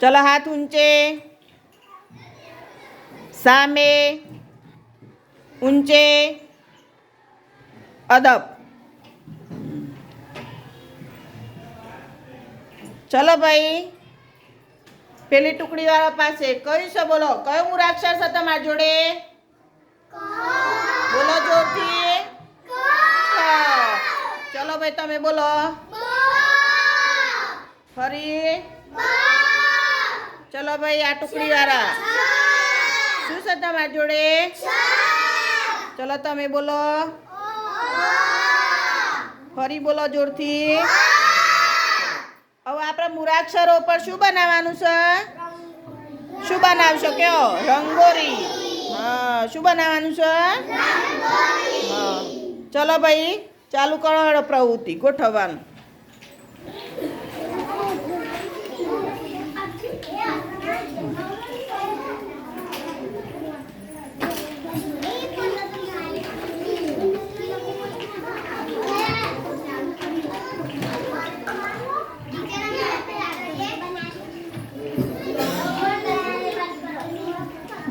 चलो हाथ ऊंचे, सामे, ऊंचे, अदब। चलो भाई पेली टुकड़ी वाला पासे कई से बोलो कयो मूळाक्षर छे तमारी जोड़े? बोलो जोरथी। चलो भाई तमे बोलो फरी। चलो भाई आ टुकड़ी वाला शू छे तमारी जोड़े? चलो तमे बोलो फरी बोलो जोरथी। હવે આપણે મૂળાક્ષરો પર શું બનાવવાનું છે? શું બનાવશો કયો? રંગોળી। હા શું બનાવવાનું છે? હા ચલો ભાઈ ચાલુ કરો પ્રવૃત્તિ ગોઠવવાનું।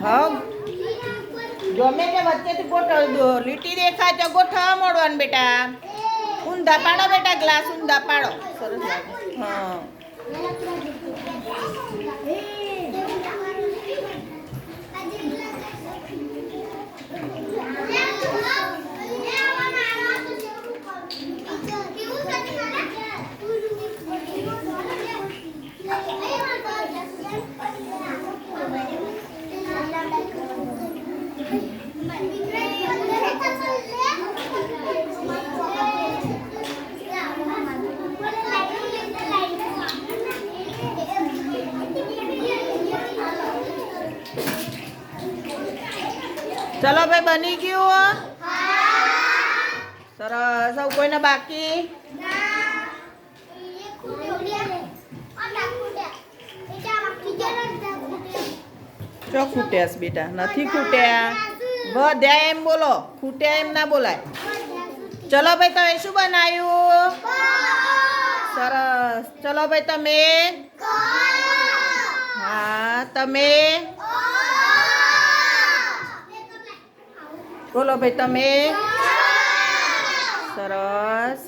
हाँ गमे ते वच्चे थी गोठव दो લીટી દેખાય તો ગોઠવવા મોડવાનું બેટા। ઊંધા પાડો બેટા ગ્લાસ ઊંધા પાડો સરસ લાગે। हाँ चलो भाई बनी गयो? सरस। अब कोई ना बाकी? चो खूट्यास बेटा नहीं खूट्या वध्या एम बोलो खूट्या एम ना बोलाय। चलो भाई तमे शू बनायु? सरस। चलो भाई तमे? हाँ तमे बोलो भाई तमे? सरस।